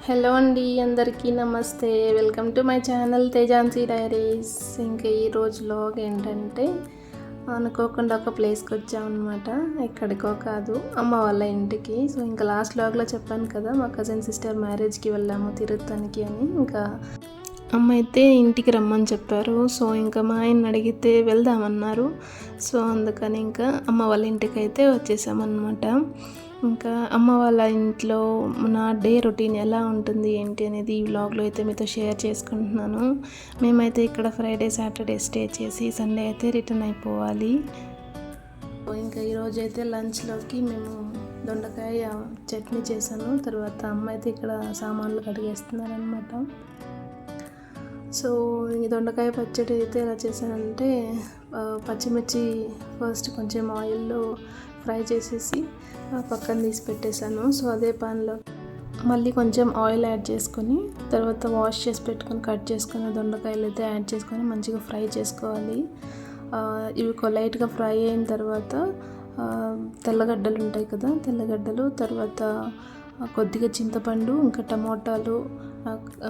Hello అండి, అందరికీ నమస్తే. Welcome to my channel Tejansi diaries. ఇంకా ఈ రోజు వ్లాగ్ ఏంటంటే అనుకోకుండా ఒక ప్లేస్కి వచ్చామన్నమాట. ఎక్కడికో కాదు, అమ్మ వాళ్ళ ఇంటికి. సో ఇంకా లాస్ట్ వ్లాగ్లో చెప్పాను కదా, మా కజిన్ సిస్టర్ మ్యారేజ్కి వెళ్ళాము తిరుత్తనికి అని. ఇంకా అమ్మ అయితే ఇంటికి రమ్మని చెప్పారు. సో ఇంకా మా ఆయన అడిగితే వెళ్దామన్నారు. సో అందుకని ఇంకా అమ్మ వాళ్ళ ఇంటికి అయితే వచ్చేసామన్నమాట. ఇంకా అమ్మ వాళ్ళ ఇంట్లో నా డే రొటీన్ ఎలా ఉంటుంది ఏంటి అనేది ఈ వ్లాగ్లో అయితే మీతో షేర్ చేసుకుంటున్నాను. మేమైతే ఇక్కడ ఫ్రైడే సాటర్డే స్టే చేసి సండే అయితే రిటర్న్ అయిపోవాలి. ఇంకా ఈరోజు అయితే లంచ్లోకి మేము దొండకాయ చట్నీ చేశాను. తర్వాత అమ్మ అయితే ఇక్కడ సామాన్లు కడిగేస్తున్నారు అనమాట. సో ఈ దొండకాయ పచ్చడి అయితే ఎలా చేశానంటే, పచ్చిమిర్చి ఫస్ట్ కొంచెం ఆయిల్లో ఫ్రై చేసేసి పక్కన తీసి పెట్టేశాను. సో అదే పాన్లో మళ్ళీ కొంచెం ఆయిల్ యాడ్ చేసుకొని తర్వాత వాష్ చేసి పెట్టుకొని కట్ చేసుకొని దొండకాయలు అయితే యాడ్ చేసుకొని మంచిగా ఫ్రై చేసుకోవాలి. ఇవి లైట్గా ఫ్రై అయిన తర్వాత తెల్లగడ్డలు ఉంటాయి కదా, తెల్లగడ్డలు, తర్వాత కొద్దిగా చింతపండు, ఇంకా టమోటాలు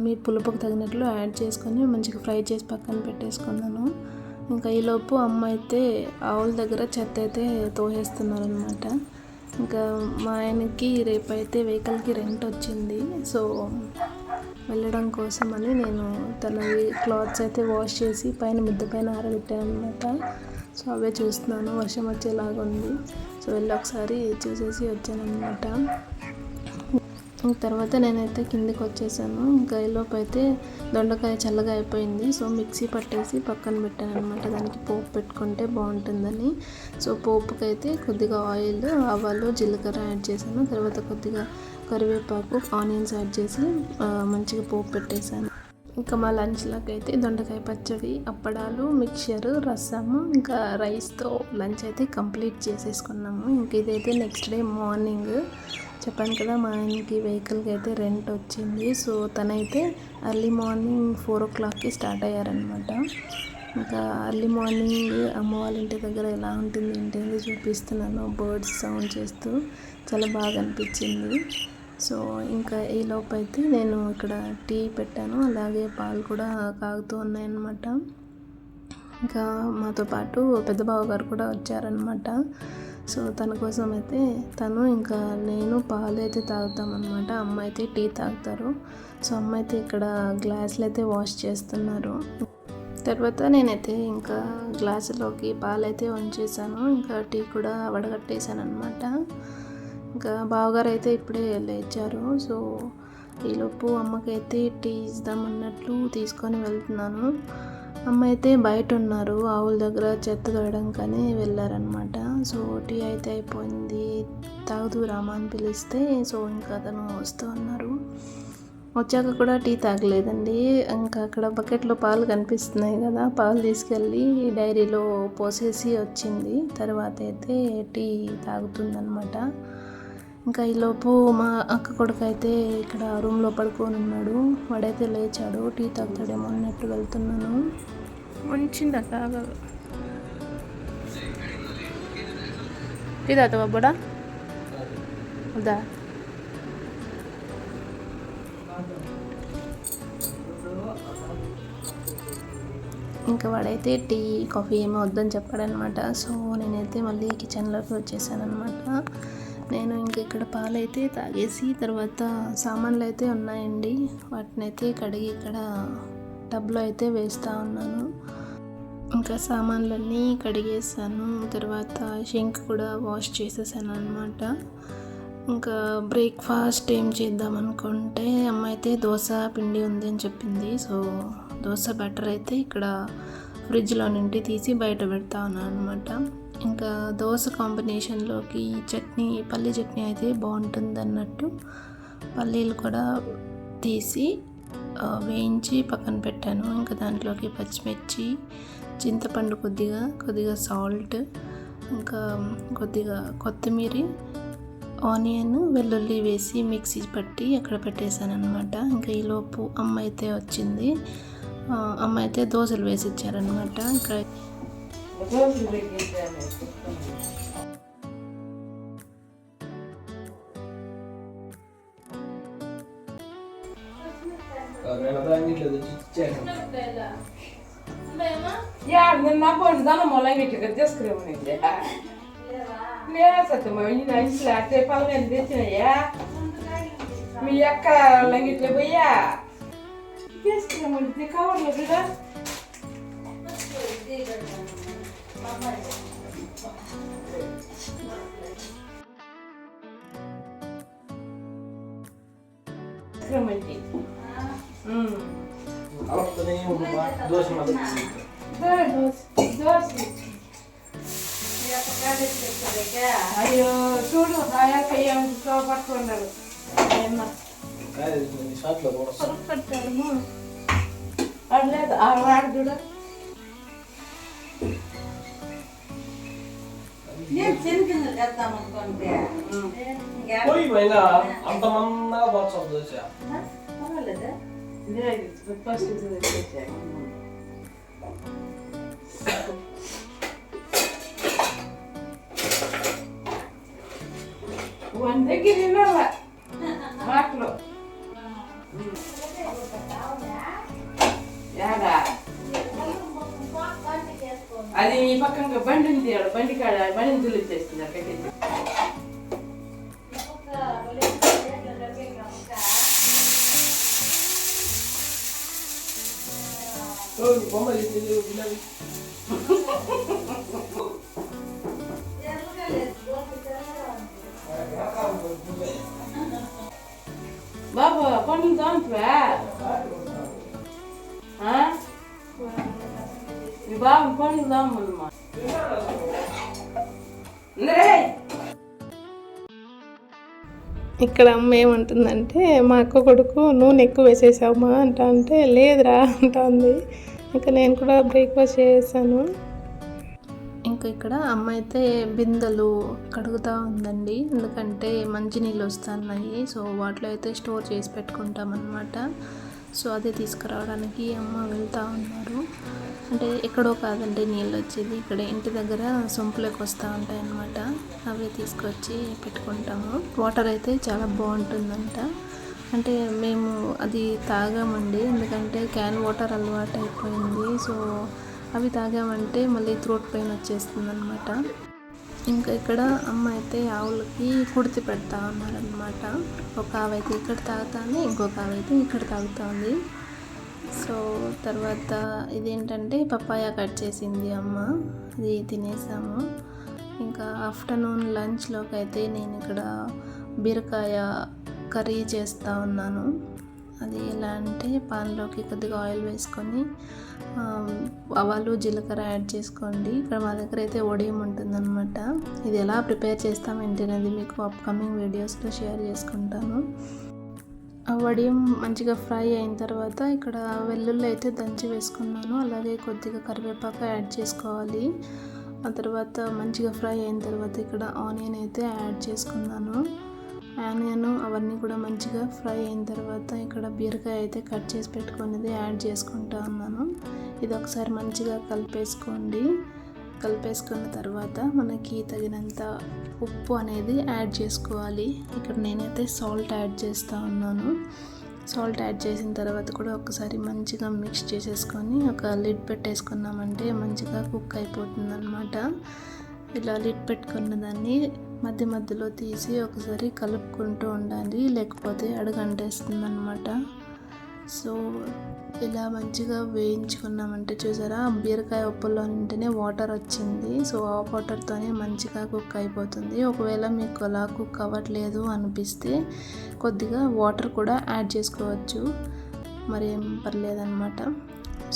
మీ పులుపుకు తగినట్లు యాడ్ చేసుకొని మంచిగా ఫ్రై చేసి పక్కన పెట్టేసుకున్నాను. ఇంకా ఈలోపు అమ్మ అయితే ఆవుల దగ్గర చెత్త అయితే తోసేస్తున్నారు అనమాట. ఇంకా మా ఆయనకి రేపైతే వెహికల్కి రెంట్ వచ్చింది. సో వెళ్ళడం కోసమని నేను తన క్లాత్స్ అయితే వాష్ చేసి పైన మిద్దె పైన ఆరబెట్టాను అనమాట. సో అవే చూస్తున్నాను, వర్షం వచ్చేలాగా ఉంది. సో వెళ్ళి ఒకసారి చూసేసి వచ్చాను అనమాట. తర్వాత నేనైతే కిందికి వచ్చేసాను. ఇంకా ఈలోపు అయితే దొండకాయ చల్లగా అయిపోయింది. సో మిక్సీ పట్టేసి పక్కన పెట్టాను అనమాట, దానికి పోపు పెట్టుకుంటే బాగుంటుందని. సో పోపుకైతే కొద్దిగా ఆయిల్, ఆవాలు, జీలకర్ర యాడ్ చేశాను. తర్వాత కొద్దిగా కరివేపాకు, ఆనియన్స్ యాడ్ చేసి మంచిగా పోపు పెట్టేశాను. ఇంకా మా లంచ్లోకి అయితే దొండకాయ పచ్చడి, అప్పడాలు, మిక్చర్, రసము, ఇంకా రైస్తో లంచ్ అయితే కంప్లీట్ చేసేసుకున్నాము. ఇంక ఇదైతే నెక్స్ట్ డే మార్నింగ్ చెప్పాను కదా, మా ఆయనకి వెహికల్కి అయితే రెంట్ వచ్చింది. సో తనైతే ఎర్లీ మార్నింగ్ 4 o'clockకి స్టార్ట్ అయ్యారనమాట. ఇంకా ఎర్లీ మార్నింగ్ అమ్మ వాళ్ళ ఇంటి దగ్గర ఎలా ఉంటుంది ఏంటంటే చూపిస్తున్నాను, బర్డ్స్ సౌండ్ చేస్తూ చాలా బాగా అనిపించింది. సో ఇంకా ఈ లోపు అయితే నేను ఇక్కడ టీ పెట్టాను, అలాగే పాలు కూడా కాగుతూ ఉన్నాయన్నమాట. ఇంకా మాతో పాటు పెద్ద బావ గారు కూడా వచ్చారనమాట. సో తన కోసం అయితే తను ఇంకా నేను పాలు అయితే తాగుతామన్నమాట. అమ్మ అయితే టీ తాగుతారు. సో అమ్మ అయితే ఇక్కడ గ్లాసులు అయితే వాష్ చేస్తున్నారు. తర్వాత నేనైతే ఇంకా గ్లాసులోకి పాలు అయితే వంచేసాను, ఇంకా టీ కూడా వడగట్టేశాను అనమాట. ఇంకా బావగారు అయితే ఇప్పుడే లేచారు. సో ఈలోపు అమ్మకైతే టీ ఇద్దామన్నట్లు తీసుకొని వెళ్తున్నాను. అమ్మ అయితే బయట ఉన్నారు, ఆవుల దగ్గర చెత్త వేయడానికని వెళ్ళారనమాట. సో టీ అయితే అయిపోయింది, తాగుతూ రామా అని పిలిస్తే సో ఇంకా అతను వస్తూ ఉన్నారు. వచ్చాక కూడా టీ తాగలేదండి. ఇంకా అక్కడ బకెట్లో పాలు కనిపిస్తున్నాయి కదా, పాలు తీసుకెళ్ళి డైరీలో పోసేసి వచ్చింది. తర్వాత అయితే టీ తాగుతుందనమాట. ఇంకా ఈలోపు మా అక్క కొడుకు అయితే ఇక్కడ రూమ్లో పడుకొని ఉన్నాడు. వాడైతే లేచాడు, టీ తాగుతాడేమో అన్నట్టు వెళ్తున్నాను. మంచిందా తాగా టీ తాగుతావా బుడా వద్దా? ఇంకా వాడైతే టీ కాఫీ ఏమో వద్దని చెప్పాడనమాట. సో నేనైతే మళ్ళీ కిచెన్లోకి వచ్చేసాను అనమాట. నేను ఇంక ఇక్కడ పాలైతే తాగేసి తర్వాత సామాన్లు అయితే ఉన్నాయండి, వాటిని అయితే కడిగి ఇక్కడ టబ్లో అయితే వేస్తూ ఉన్నాను. ఇంకా సామాన్లన్నీ కడిగేసాను, తర్వాత షింక్ కూడా వాష్ చేసేసాను అనమాట. ఇంకా బ్రేక్ఫాస్ట్ ఏం చేద్దాం అనుకుంటే అమ్మ అయితే దోశ పిండి ఉంది అని చెప్పింది. సో దోశ బ్యాటర్ అయితే ఇక్కడ ఫ్రిడ్జ్లో నుండి తీసి బయట పెడతా ఉన్నాను అనమాట. ఇంకా దోశ కాంబినేషన్లోకి చట్నీ, పల్లీ చట్నీ అయితే బాగుంటుంది అన్నట్టు పల్లీలు కూడా తీసి వేయించి పక్కన పెట్టాను. ఇంకా దాంట్లోకి పచ్చిమిర్చి, చింతపండు, కొద్దిగా సాల్ట్, ఇంకా కొద్దిగా కొత్తిమీర, ఆనియన్, వెల్లుల్లి వేసి మిక్సీ పట్టి అక్కడ పెట్టేశాను అనమాట. ఇంకా ఈలోపు అమ్మ అయితే వచ్చింది. అమ్మ అయితే దోశలు వేసి ఇచ్చారనమాట. ఇంకా నిన్న పోయింది దాని మొలంగి తీసుకురేమనింది లేదా సత్యమా ఇంట్లో చేపాలు నేను తెచ్చినాయా మీ అక్క లంగిట్లో పోయా తీసుకురేమని కావాలి కదా అయ్యో చూడు పట్టుకున్నారు లేదు ఆడ చూడ అంత మందగా పోతాం దోశ వన్ దగ్గర మాటలు అది ఈ పక్కన బండి ఉంది బండి కాడ బండిని తులిచేస్తుంది అక్కడికి బాబు పండ్లు తోముతావా మీ బాబు పండ్లు తోమమ్మా ఇక్కడ అమ్మ ఏమంటుందంటే మా అక్క కొడుకు నూనె ఎక్కువ వేసేసామా అంటే లేదురా అంటుంది. ఇంకా నేను కూడా బ్రేక్ఫాస్ట్ చేసాను. ఇంకా ఇక్కడ అమ్మ అయితే బిందెలు కడుగుతూ ఉందండి, ఎందుకంటే మంచినీళ్ళు వస్తున్నాయి. సో వాటిలో అయితే స్టోర్ చేసి పెట్టుకుంటామన్నమాట. సో అదే తీసుకురావడానికి అమ్మ వెళ్తూ ఉన్నారు. అంటే ఎక్కడో కాదండి నీళ్ళు వచ్చేది, ఇక్కడ ఇంటి దగ్గర సొంపులోకి వస్తూ ఉంటాయి అన్నమాట. అవే తీసుకొచ్చి పెట్టుకుంటాము. వాటర్ అయితే చాలా బాగుంటుందంట. అంటే మేము అది తాగామండి, ఎందుకంటే క్యాన్ వాటర్ అలవాటు అయిపోయింది. సో అవి తాగామంటే మళ్ళీ థ్రోట్ పెయిన్ వచ్చేస్తుంది అనమాట. ఇంకా ఇక్కడ అమ్మ అయితే ఆవులకి కుడితి పెడతా ఉన్నారనమాట. ఒక ఆవు అయితే ఇక్కడ తాగుతుంది, ఇంకొక ఆవు అయితే ఇక్కడ తాగుతుంది. సో తర్వాత ఇదేంటంటే పపాయ కట్ చేసింది అమ్మ, అది తినేసాము. ఇంకా ఆఫ్టర్నూన్ లంచ్లోకి అయితే నేను ఇక్కడ బీరకాయ కర్రీ చేస్తూ ఉన్నాను. అది ఎలా అంటే పాన్లోకి కొద్దిగా ఆయిల్ వేసుకొని ఆవాలు జీలకర్ర యాడ్ చేసుకోండి. ఇక్కడ మా దగ్గర అయితే వడియం ఉంటుందన్నమాట. ఇది ఎలా ప్రిపేర్ చేస్తామేంటి అనేది మీకు అప్కమింగ్ వీడియోస్లో షేర్ చేసుకుంటాను. ఆ వడియం మంచిగా ఫ్రై అయిన తర్వాత ఇక్కడ వెల్లుల్లి అయితే దంచి వేసుకున్నాను, అలాగే కొద్దిగా కరివేపాకు యాడ్ చేసుకోవాలి. ఆ తర్వాత మంచిగా ఫ్రై అయిన తర్వాత ఇక్కడ ఆనియన్ అయితే యాడ్ చేసుకున్నాను. ఆనియన్ అవన్నీ కూడా మంచిగా ఫ్రై అయిన తర్వాత ఇక్కడ బీరకాయ అయితే కట్ చేసి పెట్టుకునేది యాడ్ చేసుకుంటా ఉన్నాను. ఇది ఒకసారి మంచిగా కలిపేసుకోండి. కలిపేసుకున్న తర్వాత మనకి తగినంత ఉప్పు అనేది యాడ్ చేసుకోవాలి. ఇక్కడ నేనైతే సాల్ట్ యాడ్ చేస్తూ ఉన్నాను. సాల్ట్ యాడ్ చేసిన తర్వాత కూడా ఒకసారి మంచిగా మిక్స్ చేసేసుకొని ఒక లిడ్ పెట్టేసుకున్నామంటే మంచిగా కుక్ అయిపోతుంది అనమాట. ఇలా లిడ్ పెట్టుకున్న దాన్ని మధ్య మధ్యలో తీసి ఒకసారి కలుపుకుంటూ ఉండాలి, లేకపోతే అడుగంటేస్తుంది అనమాట. సో ఇలా మంచిగా వేయించుకున్నామంటే చూసారా, బీరకాయ ఉప్పులో నింటేనే వాటర్ వచ్చింది. సో ఆ వాటర్తోనే మంచిగా కుక్ అయిపోతుంది. ఒకవేళ మీకు అలా కుక్ అవ్వట్లేదు అనిపిస్తే కొద్దిగా వాటర్ కూడా యాడ్ చేసుకోవచ్చు, మరేం పర్లేదన్నమాట.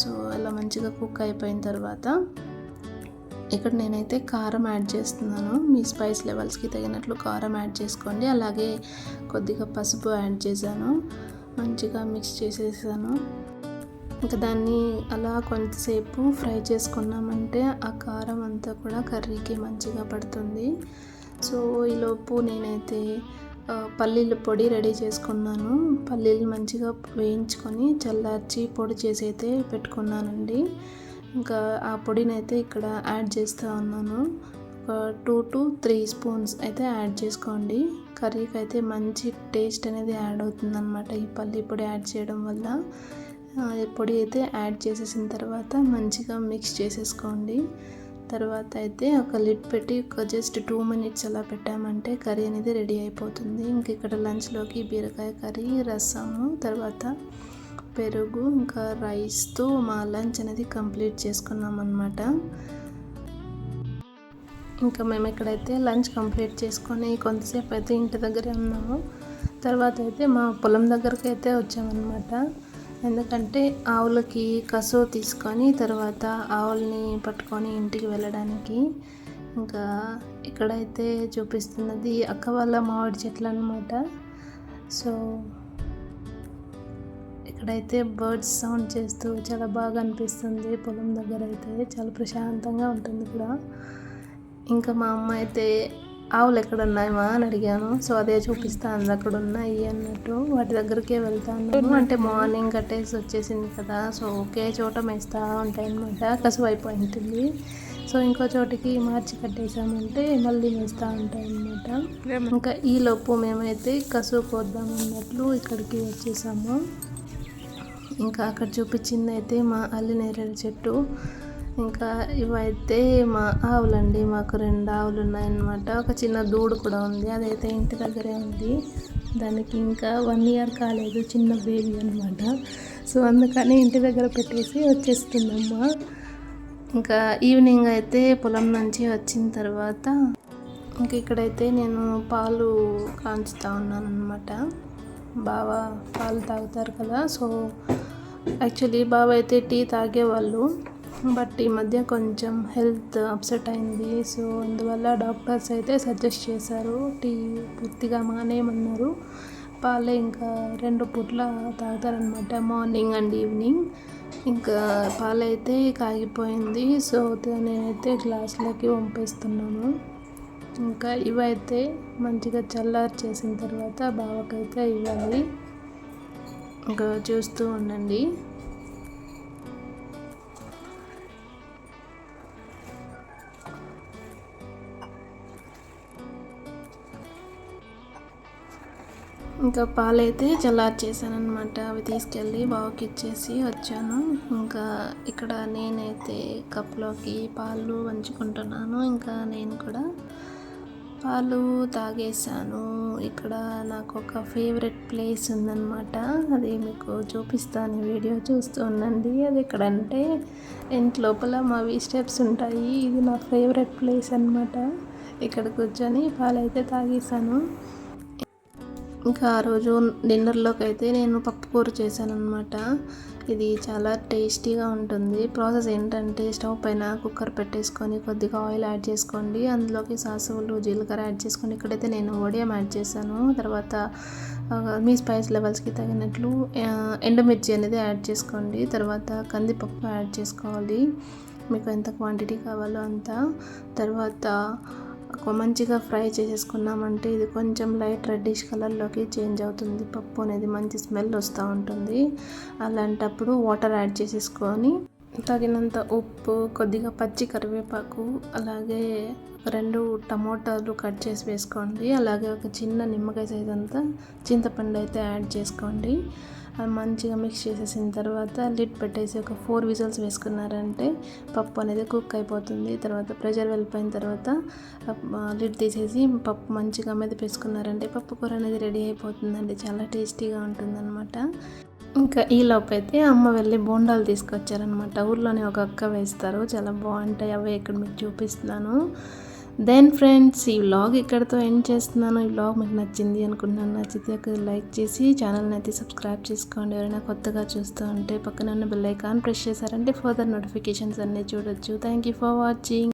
సో అలా మంచిగా కుక్ అయిపోయిన తర్వాత ఇక్కడ నేనైతే కారం యాడ్ చేస్తున్నాను. మీ స్పైస్ లెవెల్స్కి తగినట్లు కారం యాడ్ చేసుకోండి. అలాగే కొద్దిగా పసుపు యాడ్ చేశాను, మంచిగా మిక్స్ చేసేసాను. ఇంకా దాన్ని అలా కొంతసేపు ఫ్రై చేసుకున్నామంటే ఆ కారం అంతా కూడా కర్రీకి మంచిగా పడుతుంది. సో ఈలోపు నేనైతే పల్లీల పొడి రెడీ చేసుకున్నాను. పల్లీలు మంచిగా వేయించుకొని చల్లార్చి పొడి చేసి అయితే పెట్టుకున్నానండి. ఇంకా ఆ పొడిని అయితే ఇక్కడ యాడ్ చేస్తూ ఉన్నాను. ఒక 2 to 3 స్పూన్స్ అయితే యాడ్ చేసుకోండి. కర్రీకి అయితే మంచి టేస్ట్ అనేది యాడ్ అవుతుంది అనమాట ఈ పల్లి పొడి యాడ్ చేయడం వల్ల. పొడి అయితే యాడ్ చేసేసిన తర్వాత మంచిగా మిక్స్ చేసేసుకోండి. తర్వాత అయితే ఒక లిడ్ పెట్టి ఒక జస్ట్ 2 minutes అలా పెట్టామంటే కర్రీ అనేది రెడీ అయిపోతుంది. ఇంక ఇక్కడ లంచ్లోకి బీరకాయ కర్రీ, రసము, తర్వాత పెరుగు, ఇంకా రైస్తో మా లంచ్ అనేది కంప్లీట్ చేసుకున్నాం అన్నమాట. ఇంకా మేము ఇక్కడైతే లంచ్ కంప్లీట్ చేసుకొని కొంతసేపు అయితే ఇంటి దగ్గరే ఉన్నాము. తర్వాత అయితే మా పొలం దగ్గరికి అయితే వచ్చామన్నమాట. ఎందుకంటే ఆవులకి కసువ తీసుకొని తర్వాత ఆవుల్ని పట్టుకొని ఇంటికి వెళ్ళడానికి. ఇంకా ఇక్కడైతే చూపిస్తున్నది అక్క వాళ్ళ మామిడి చెట్లు అన్నమాట. సో ఇక్కడైతే బర్డ్స్ సౌండ్ చేస్తూ చాలా బాగా అనిపిస్తుంది. పొలం దగ్గర అయితే చాలా ప్రశాంతంగా ఉంటుంది ఇక్కడ. ఇంకా మా అమ్మ అయితే ఆవులు ఎక్కడ ఉన్నాయమ్మా అని అడిగాను. సో అదే చూపిస్తాను, అక్కడ ఉన్నాయి అన్నట్టు. వాటి దగ్గరికే వెళ్తాను. అంటే మార్నింగ్ కట్టేసి వచ్చేసింది కదా, సో ఒకే చోట మేస్తూ ఉంటాయి అన్నమాట. కసువు అయిపోయి ఉంటుంది. సో ఇంకో చోటికి మార్చి కట్టేసామంటే మళ్ళీ మేస్తూ ఉంటాయి అన్నమాట. ఇంకా ఈలోపు మేమైతే కసువు కోద్దామన్నట్లు ఇక్కడికి వచ్చేసాము. ఇంకా అక్కడ చూపించింది అయితే మా అల్లి నేరేడు చెట్టు. ఇంకా ఇవైతే మా ఆవులండి. మాకు 2 ఆవులు ఉన్నాయన్నమాట. ఒక చిన్న దూడు కూడా ఉంది, అదైతే ఇంటి దగ్గరే ఉంది. దానికి ఇంకా 1 year కాలేదు, చిన్న బేబీ అనమాట. సో అందుకని ఇంటి దగ్గర పెట్టేసి వచ్చేస్తుందమ్మా. ఇంకా ఈవినింగ్ అయితే పొలం నుంచి వచ్చిన తర్వాత ఇంక ఇక్కడైతే నేను పాలు కాంచుతూ ఉన్నాను అనమాట. బావ పాలు తాగుతారు కదా. సో యాక్చువల్లీ బావ అయితే టీ తాగేవాళ్ళు, బట్ ఈ మధ్య కొంచెం హెల్త్ అప్సెట్ అయింది. సో అందువల్ల డాక్టర్స్ అయితే సజెస్ట్ చేశారు టీ పూర్తిగా మానేయమన్నారు. పాలే ఇంకా 2 పూట్ల తాగుతారనమాట, మార్నింగ్ అండ్ ఈవినింగ్. ఇంకా పాలైతే కాగిపోయింది. సో నేనైతే గ్లాసులకి వంపేస్తున్నాను. ఇంకా ఇవైతే మంచిగా చల్లారి చేసిన తర్వాత బావకైతే ఇవ్వాలి. ఇంకా చూస్తూ ఉండండి. ఇంకా పాలైతే చల్లారి చేశాను అనమాట. అవి తీసుకెళ్ళి బావకి ఇచ్చేసి వచ్చాను. ఇంకా ఇక్కడ నేనైతే కప్లోకి పాలు వంచుకుంటున్నాను. ఇంకా నేను కూడా పాలు తాగేసాను. ఇక్కడ నాకు ఒక ఫేవరెట్ ప్లేస్ ఉందన్నమాట, అది మీకు చూపిస్తాను, వీడియో చూస్తూ ఉండండి. అది ఎక్కడంటే ఇంటి లోపల మావి స్టెప్స్ ఉంటాయి. ఇది నా ఫేవరెట్ ప్లేస్ అన్నమాట. ఇక్కడ కూర్చొని పాలైతే తాగేసాను. ఇంకా ఆ రోజు డిన్నర్లోకి అయితే నేను పప్పుకూర చేశాను అనమాట. ఇది చాలా టేస్టీగా ఉంటుంది. ప్రాసెస్ ఏంటంటే స్టవ్ పైన కుక్కర్ పెట్టేసుకొని కొద్దిగా ఆయిల్ యాడ్ చేసుకోండి. అందులోకి సాసులు, జీలకర్ర యాడ్ చేసుకోండి. ఇక్కడైతే నేను వడియం యాడ్ చేశాను. తర్వాత మీ స్పైస్ లెవెల్స్కి తగినట్లు ఎండుమిర్చి అనేది యాడ్ చేసుకోండి. తర్వాత కందిపప్పు యాడ్ చేసుకోవాలి, మీకు ఎంత క్వాంటిటీ కావాలో అంత. తర్వాత మంచిగా ఫ్రై చేసేసుకున్నామంటే ఇది కొంచెం లైట్ రెడ్డిష్ కలర్లోకి చేంజ్ అవుతుంది. పప్పు అనేది మంచి స్మెల్ వస్తూ ఉంటుంది. అలాంటప్పుడు వాటర్ యాడ్ చేసేసుకొని తగినంత ఉప్పు, కొద్దిగా పచ్చి కరివేపాకు, అలాగే 2 టమోటాలు కట్ చేసి వేసుకోండి. అలాగే ఒక చిన్న నిమ్మకాయ సైజ్ అంతా చింతపండు అయితే యాడ్ చేసుకోండి. అది మంచిగా మిక్స్ చేసేసిన తర్వాత లిడ్ పెట్టేసి ఒక 4 విజిల్స్ వేసుకున్నారంటే పప్పు అనేది కుక్ అయిపోతుంది. తర్వాత ప్రెషర్ వెళ్ళిపోయిన తర్వాత లిడ్ తీసేసి పప్పు మంచిగా మెదిపేసుకున్నారంటే పప్పు కూర అనేది రెడీ అయిపోతుందండి. చాలా టేస్టీగా ఉంటుందన్నమాట. ఇంకా ఈలోపు అయితే అమ్మ వెళ్ళి బోండాలు తీసుకొచ్చారనమాట. ఊర్లోనే ఒక అక్క వేస్తారు, చాలా బాగుంటాయి. అవే ఇక్కడ మీకు చూపిస్తున్నాను. దెన్ ఫ్రెండ్స్, ఈ వ్లాగ్ ఇక్కడితో ఎండ్ చేస్తున్నాను. ఈ వ్లాగ్ మీకు నచ్చింది అనుకుంటున్నాను. నచ్చితే ఒక లైక్ చేసి ఛానల్ని అయితే సబ్స్క్రైబ్ చేసుకోండి. ఎవరైనా కొత్తగా చూస్తూ ఉంటే పక్కన ఉన్న బెల్ ఐకాన్ ప్రెస్ చేశారంటే ఫర్దర్ నోటిఫికేషన్స్ అన్నీ చూడొచ్చు. Thank you for watching.